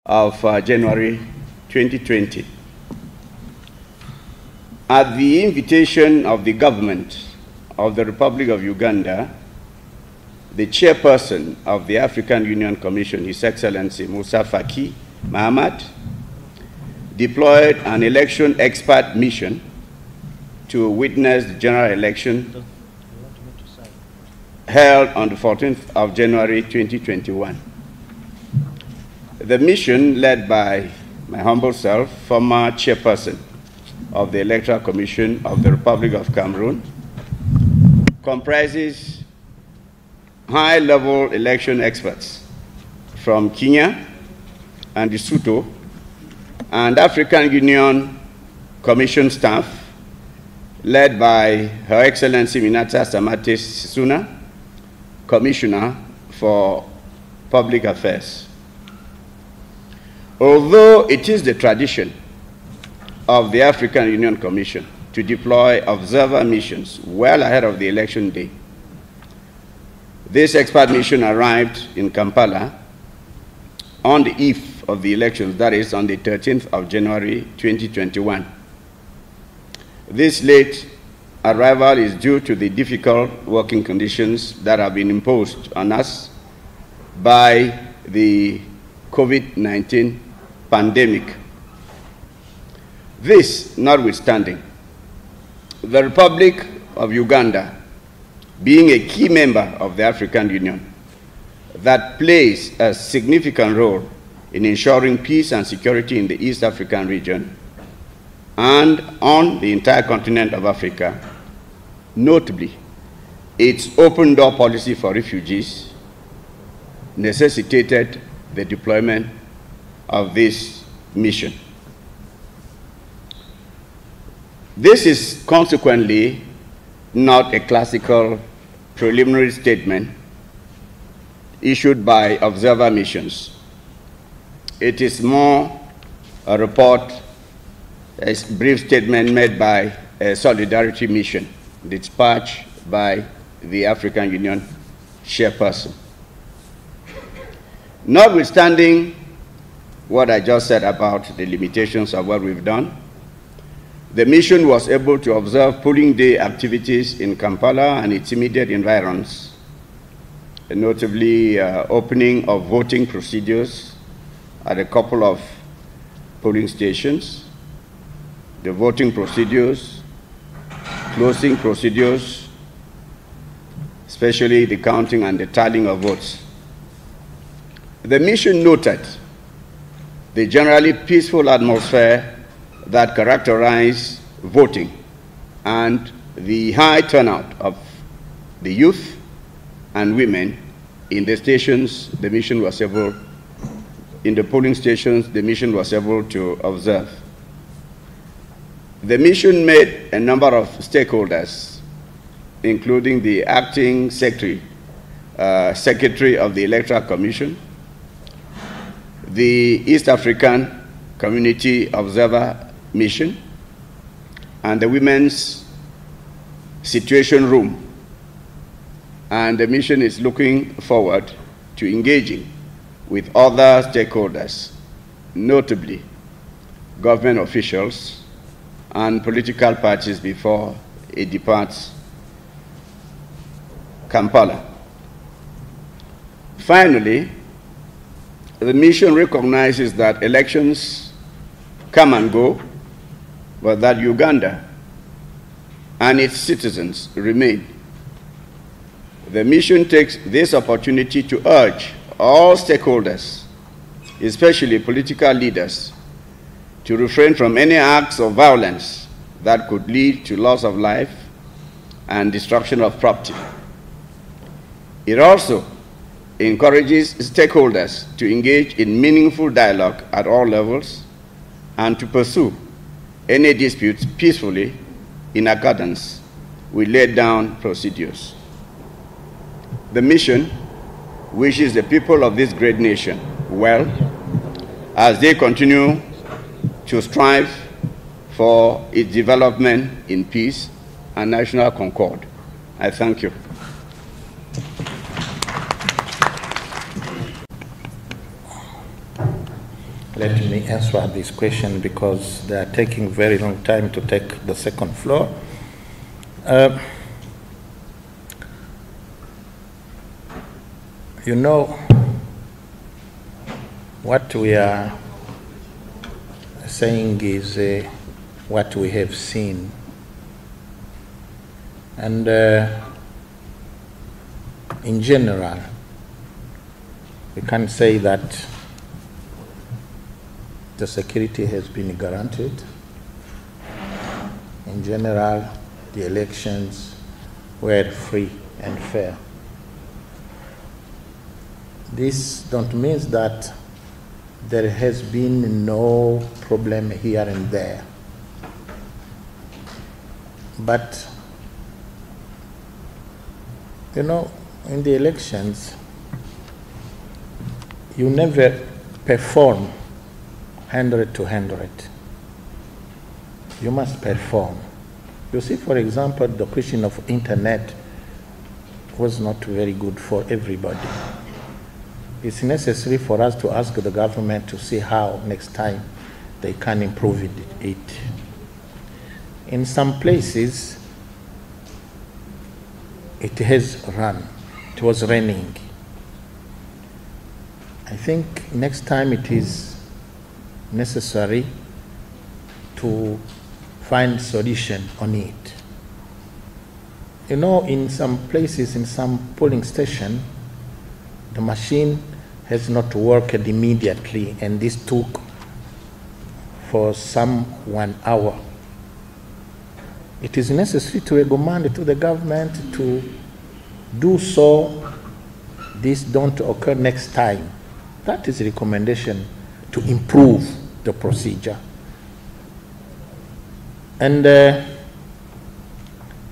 of January 2020. At the invitation of the government of the Republic of Uganda, the chairperson of the African Union Commission, His Excellency Musa Faki Mahamat, deployed an election expert mission to witness the general election held on the 14th of January 2021. The mission, led by my humble self, former chairperson of the Electoral Commission of the Republic of Cameroon, comprises high-level election experts from Kenya and Lesotho, and African Union Commission staff, led by Her Excellency Minata Samate Sisuna, Commissioner for Public Affairs. Although it is the tradition of the African Union Commission to deploy observer missions well ahead of the election day, this expert mission arrived in Kampala on the eve of the elections, that is, on the 13th of January 2021. This late arrival is due to the difficult working conditions that have been imposed on us by the COVID-19 pandemic. This notwithstanding, the Republic of Uganda, being a key member of the African Union that plays a significant role in ensuring peace and security in the East African region and on the entire continent of Africa, notably its open-door policy for refugees, necessitated the deployment of this mission. This is consequently not a classical preliminary statement issued by observer missions. It is more a report, a brief statement made by a solidarity mission dispatched by the African Union chairperson. Notwithstanding what I just said about the limitations of what we've done, the mission was able to observe polling day activities in Kampala and its immediate environs, notably opening of voting procedures at a couple of polling stations, the voting procedures, closing procedures, especially the counting and the tallying of votes. The mission noted the generally peaceful atmosphere that characterized voting and the high turnout of the youth and women in the stations the mission was able, in the polling stations the mission was able to observe. The mission made a number of stakeholders, including the acting secretary of the Electoral Commission, the East African Community Observer Mission, and the Women's Situation Room. And the mission is looking forward to engaging with other stakeholders, notably government officials and political parties before it departs Kampala. Finally, the mission recognizes that elections come and go, but that Uganda and its citizens remain. The mission takes this opportunity to urge all stakeholders, especially political leaders, to refrain from any acts of violence that could lead to loss of life and destruction of property. It also encourages stakeholders to engage in meaningful dialogue at all levels and to pursue any disputes peacefully in accordance with laid down procedures. The mission wishes the people of this great nation well as they continue to strive for its development in peace and national concord. I thank you. let me answer this question because they are taking very long time to take the second floor. You know, what we are saying is what we have seen. And in general, we can say that the security has been guaranteed. In general, the elections were free and fair. This don't mean that there has been no problem here and there. But, you know, in the elections, you never perform 100 to 100. You must perform. You see, for example, the question of internet was not very good for everybody. It's necessary for us to ask the government to see how next time they can improve it. In some places, it has run. It was raining. I think next time it is necessary to find solution on it. You know, in some places, in some polling station, the machine has not worked immediately, and this took for some 1 hour. It is necessary to recommend to the government to do so this don't occur next time. That is a recommendation to improve the procedure. And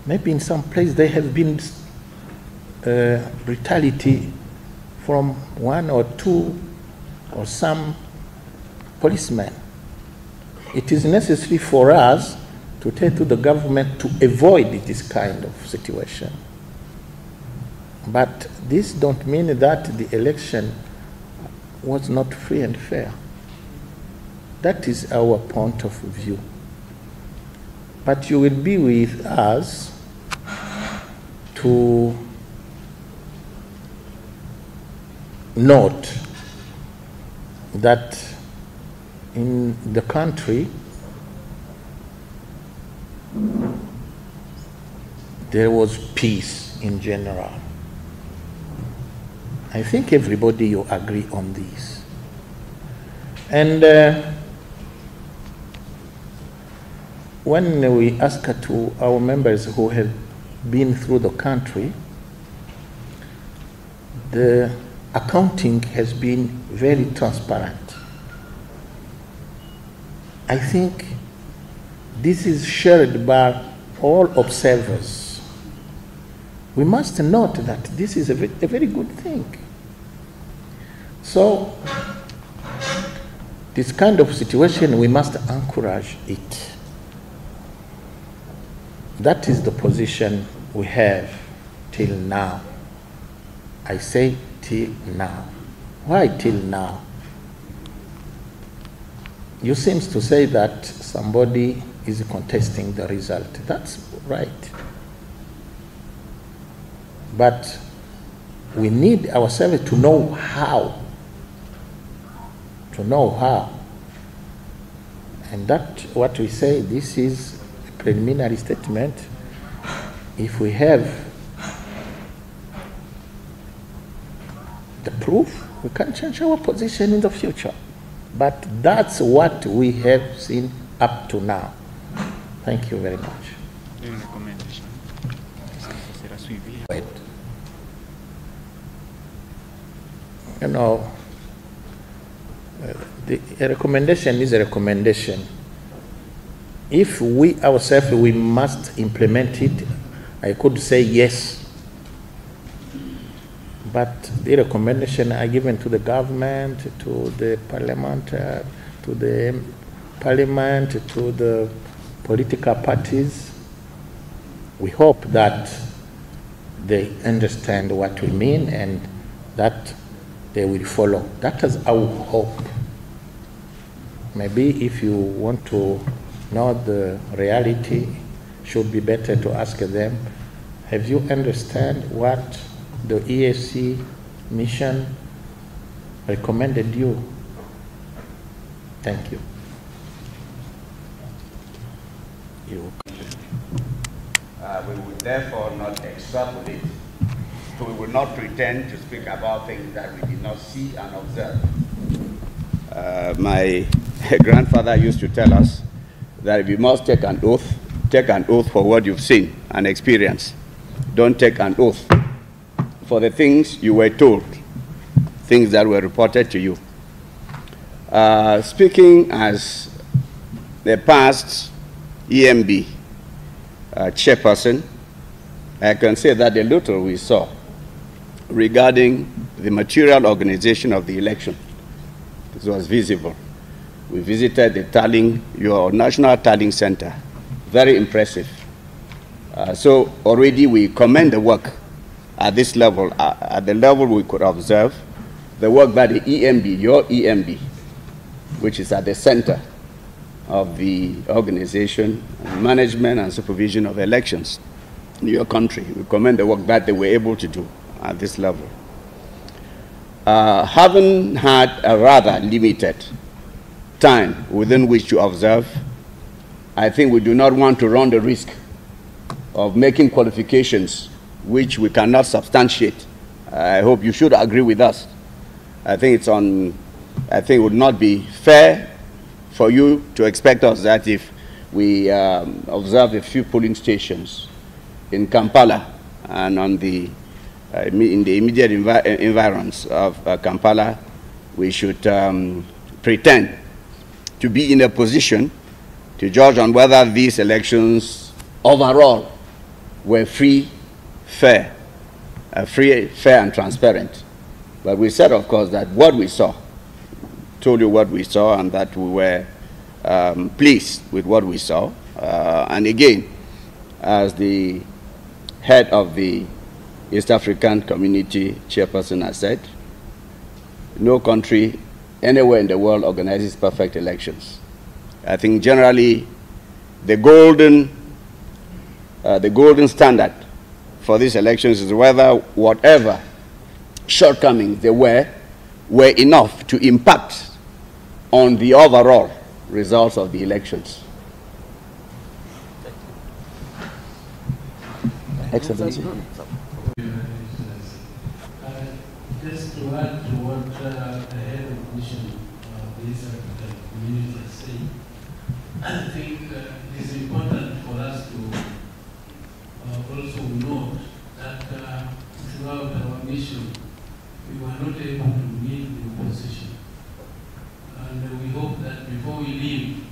maybe in some place there have been brutality from 1 or 2 or some policemen. It is necessary for us to tell to the government to avoid this kind of situation. But this don't mean that the election was not free and fair. That is our point of view. But you will be with us to note that in the country there was peace in general. I think everybody you agree on this. And when we ask to our members who have been through the country, the accounting has been very transparent. I think this is shared by all observers. We must note that this is a very good thing. So, this kind of situation, we must encourage it. That is the position we have till now. I say till now. Why till now? You seem to say that somebody is contesting the result. That's right. But we need ourselves to know how. To know how. And that what we say, this is a preliminary statement. If we have the proof, we can change our position in the future. But that's what we have seen up to now. Thank you very much. You know, a recommendation is a recommendation. If we ourselves, we must implement it, I could say yes. But the recommendation are given to the government, to the parliament, to the political parties. We hope that they understand what we mean and that they will follow. That is our hope. Maybe if you want to know the reality, should be better to ask them, have you understand what the EAC mission recommended you? Thank you. We will therefore not extrapolate, so we will not pretend to speak about things that we did not see and observe. My grandfather used to tell us that if you must take an oath for what you've seen and experienced. Don't take an oath for the things you were told, things that were reported to you. Speaking as the past EMB chairperson, I can say that the little we saw regarding the material organization of the election, this was visible. We visited the tallying, your National Tallying Center, very impressive. So already we commend the work at this level, at the level we could observe, the work by the EMB, your EMB, which is at the center of the organization, management and supervision of elections in your country. We commend the work that they were able to do at this level. Having had a rather limited time within which to observe, I think we do not want to run the risk of making qualifications which we cannot substantiate. I hope you should agree with us. I think it would not be fair for you to expect us that if we observe a few polling stations in Kampala and on the in the immediate environs of Kampala, we should pretend to be in a position to judge on whether these elections overall were free, fair and transparent. But we said, of course, that what we saw, told you what we saw, and that we were pleased with what we saw. And again, as the head of the East African Community chairperson has said, no country anywhere in the world organizes perfect elections. I think generally the golden standard for these elections is whether whatever shortcomings there were enough to impact on the overall results of the elections. Excellency. Just to add to what the head of mission of the East African community is saying, I think it's important for us to also note that throughout our mission, we were not able to meet the opposition. And we hope that before we leave,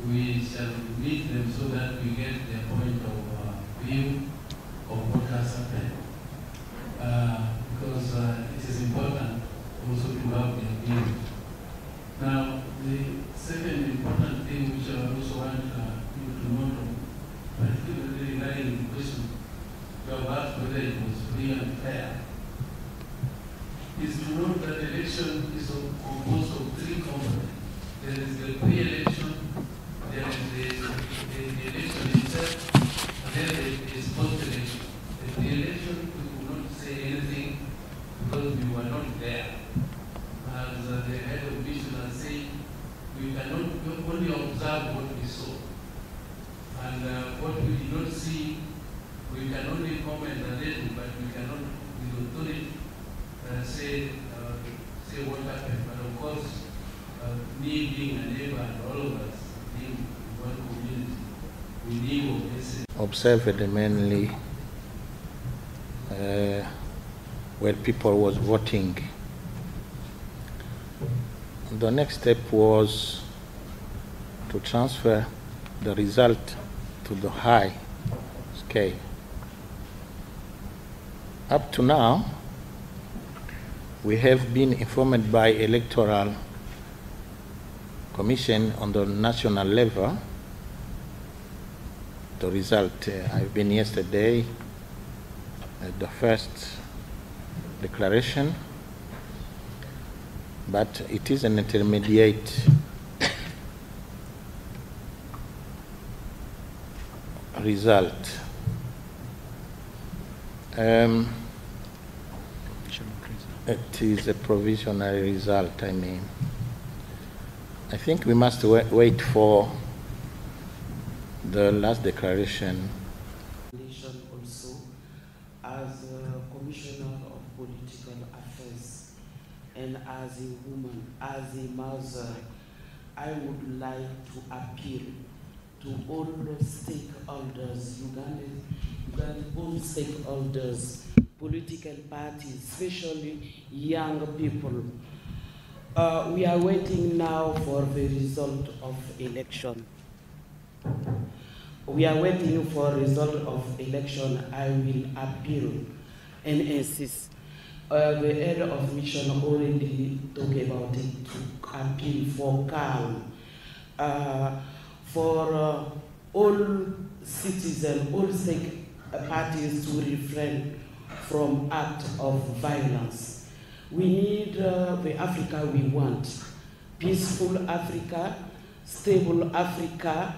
we shall meet them so that we get their point of view of what has happened. Because it is important also to have their view. Now, the second important thing which I also want you to note, particularly regarding the question to have asked whether it was free and fair, is to note that election is composed of three components. There is the pre-election, there is the election itself, and then there is post-election. The pre-election, we could not say anything because we were not there. As the head of mission has said, we cannot only observe what we saw. And what we did not see, we can only comment a little, but we cannot, with authority, say what happened. But of course, me being a neighbor and all of us being in one community, we knew of this. Observed mainly where people was voting. The next step was to transfer the result to the high scale. Up to now, we have been informed by Electoral Commission on the national level. The result, I've been yesterday at the first declaration, but it is an intermediate result. It is a provisional result, I mean. I think we must wait for the last declaration. Also, as a Commissioner of Political Affairs and as a woman, as a mother, I would like to appeal to all the stakeholders, Ugandan all stakeholders, political parties, especially young people. We are waiting now for the result of election. We are waiting for result of election. I will appeal and insist. The head of mission already talked about it, to appeal for calm, for all citizens, all parties to refrain from acts of violence. We need the Africa we want, peaceful Africa, stable Africa,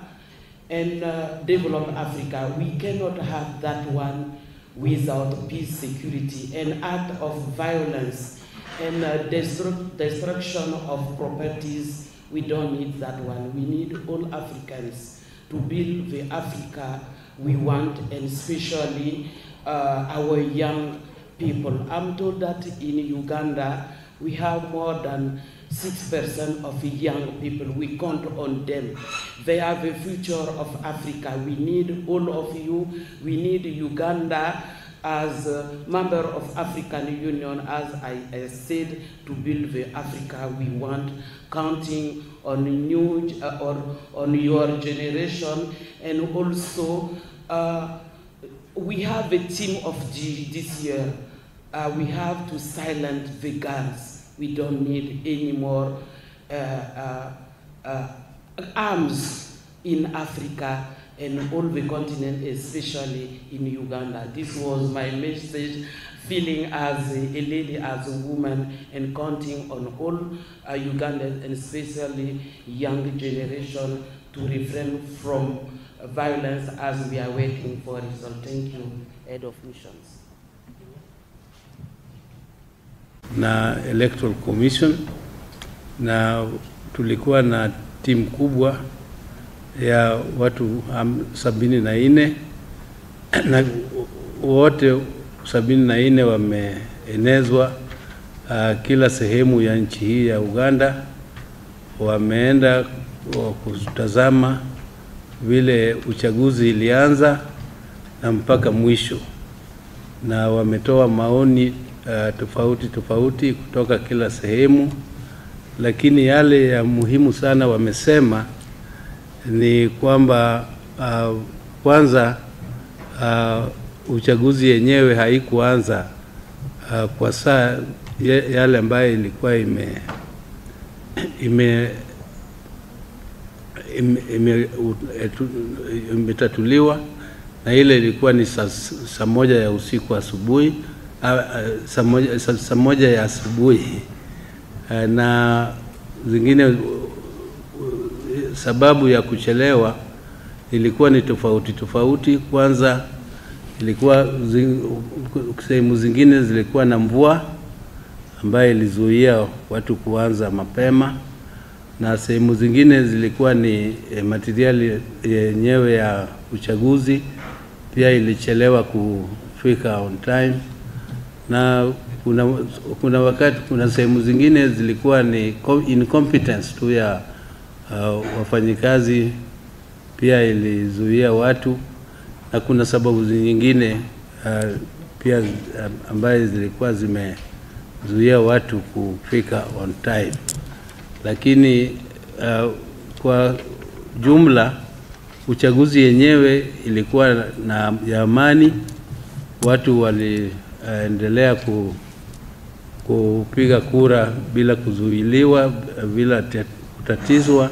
and developed Africa. We cannot have that one without peace, security, and act of violence and destruction of properties. We don't need that one. We need all Africans to build the Africa we want, and especially our young people. I'm told that in Uganda we have more than 6% of young people. We count on them. They are the future of Africa. We need all of you. We need Uganda as a member of African Union, as I said, to build the Africa we want, counting on on your generation. And also, we have a theme of this year. We have to silence the guns. We don't need any more arms in Africa and all the continent, especially in Uganda. This was my message, feeling as a lady, as a woman, and counting on all Ugandans, and especially young generation, to refrain from violence as we are waiting for result. Thank you, Head of Missions. Na Electoral Commission, na tulikuwa na timu kubwa ya watu 74 na wote 74 wameenezwa kila sehemu ya nchi hii ya Uganda. Wameenda kutazama vile uchaguzi ilianza na mpaka mwisho, na wametoa maoni tofauti kutoka kila sehemu, lakini yale ya muhimu sana wamesema ni kwamba kwanza uchaguzi yenyewe haikuanza kwa saa yale ambayo ilikuwa imetatuliwa, na ile ilikuwa ni saa moja ya usiku asubuhi, saa moja ya asubuhi, na zingine sababu ya kuchelewa ilikuwa ni tofauti. Kwanza ilikuwa sehemu zingine zilikuwa na mvua ambayo ilizuia watu kuanza mapema, na sehemu zingine zilikuwa ni materiali yenyewe ya uchaguzi pia ilichelewa kufika on time, na kuna wakati kuna sehemu zingine zilikuwa ni incompetence tu ya wafanyikazi pia ilizuia watu, na kuna sababu nyingine pia ambaye zilikuwa zimezuia watu kufika on time. Lakini kwa jumla uchaguzi yenyewe ilikuwa na ya amani. Watu waliendelea kupiga kura bila kuzuiliwa, bila kutatizwa,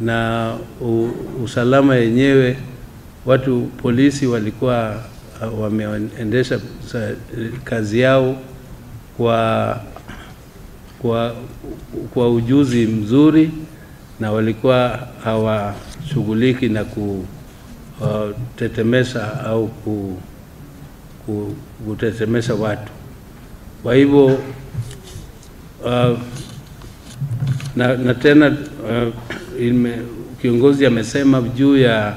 na usalama yenyewe, watu polisi walikuwa wameendesha kazi yao kwa ujuzi mzuri, na walikuwa hawashughuliki na kutetemesha au kutetemesha watu. Kwa hivyo na tena kiongozi amesema juu ya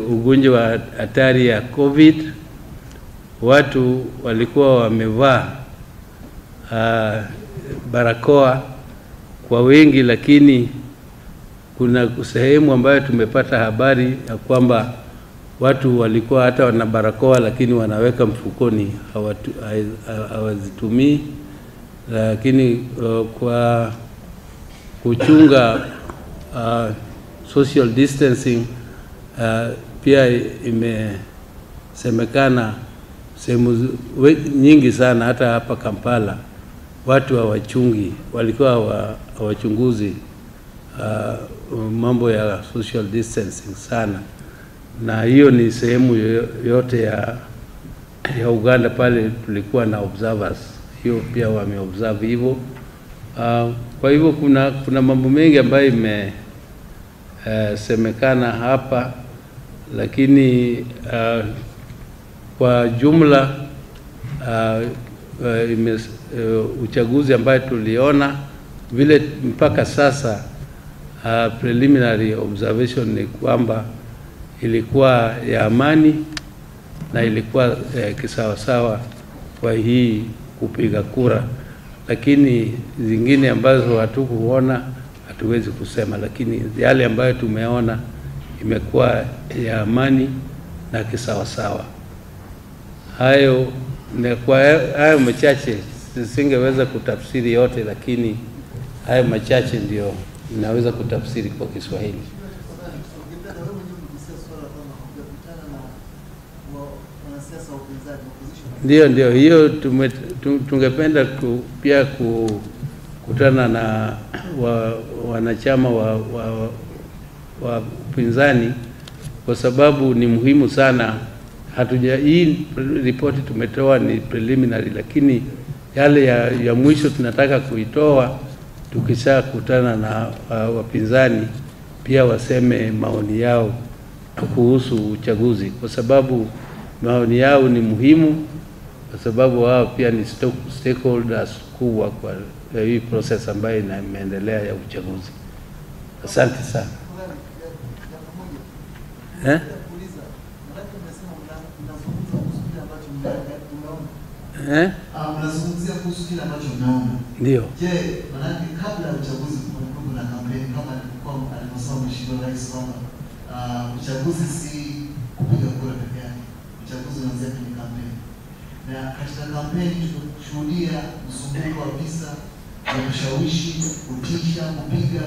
ugonjwa wa hatari ya COVID, watu walikuwa wamevaa barakoa kwa wengi, lakini kuna sehemu ambayo tumepata habari ya kwamba watu walikuwa hata wana barakoa lakini wanaweka mfukoni, hawazitumii. Lakini kwa kuchunga social distancing, pia imesemekana sehemu nyingi sana, hata hapa Kampala watu hawachungi, walikuwa hawachunguzi mambo ya social distancing sana. Na hiyo ni sehemu yote ya Uganda pale tulikuwa na observers, hiyo pia wameobserve hivyo. Kwa hivyo kuna mambo mengi ambayo imesemekana hapa, lakini kwa jumla uchaguzi ambayo tuliona vile mpaka sasa, preliminary observation ni kwamba ilikuwa ya amani na ilikuwa kisawasawa kwa hii kupiga kura, lakini zingine ambazo hatukuona hatuwezi kusema, lakini yale ambayo tumeona imekuwa ya amani na kisawasawa. Hayo ni kwa hayo machache, singeweza kutafsiri yote, lakini hayo machache ndio ninaweza kutafsiri kwa Kiswahili. Ndio hiyo tungependa pia kukutana na wanachama wa upinzani, kwa sababu ni muhimu sana. Hii ripoti tumetoa ni preliminary, lakini yale ya mwisho tunataka kuitoa tukisha kutana na wapinzani, pia waseme maoni yao kuhusu uchaguzi, kwa sababu maoni yao ni muhimu, kwa sababu wao pia ni stakeholders kubwa kwa hii process ambayo inaendelea ya uchaguzi. Asante sana. Mnazungumzia kuhusu kile ambacho mnaona. Ndio. Je, maana kabla ya uchaguzi kulikuwa na kampeni kama alivyosema Mheshimiwa Rais kwamba uchaguzi si kupiga kura peke yake. Uchaguzi unaanzia kwenye kampeni. Na katika kampeni tunashuhudia mzunguko wa visa na kushawishi, kutisha, kupiga.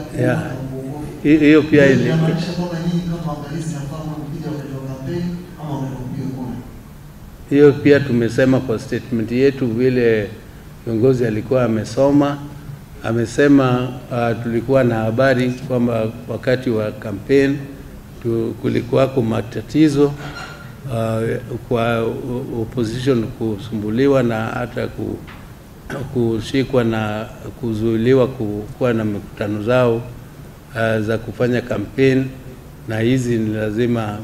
Hiyo pia inamaanisha kwamba nyinyi kama waangalizi mnafahamu kupiga wakati wa kampeni ama wakati wa kupiga kura. Hiyo pia tumesema kwa statement yetu, vile kiongozi alikuwa amesema tulikuwa na habari kwamba wakati wa campaign kulikuwa kwa matatizo kwa opposition kusumbuliwa na hata kushikwa na kuzuiliwa kuwa na mikutano zao za kufanya campaign, na hizi ni lazima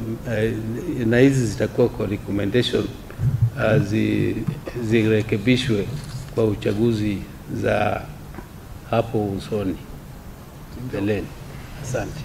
na hizi zitakuwa kwa recommendation zirekebishwe kwa uchaguzi za hapo usoni mbeleni. Asante.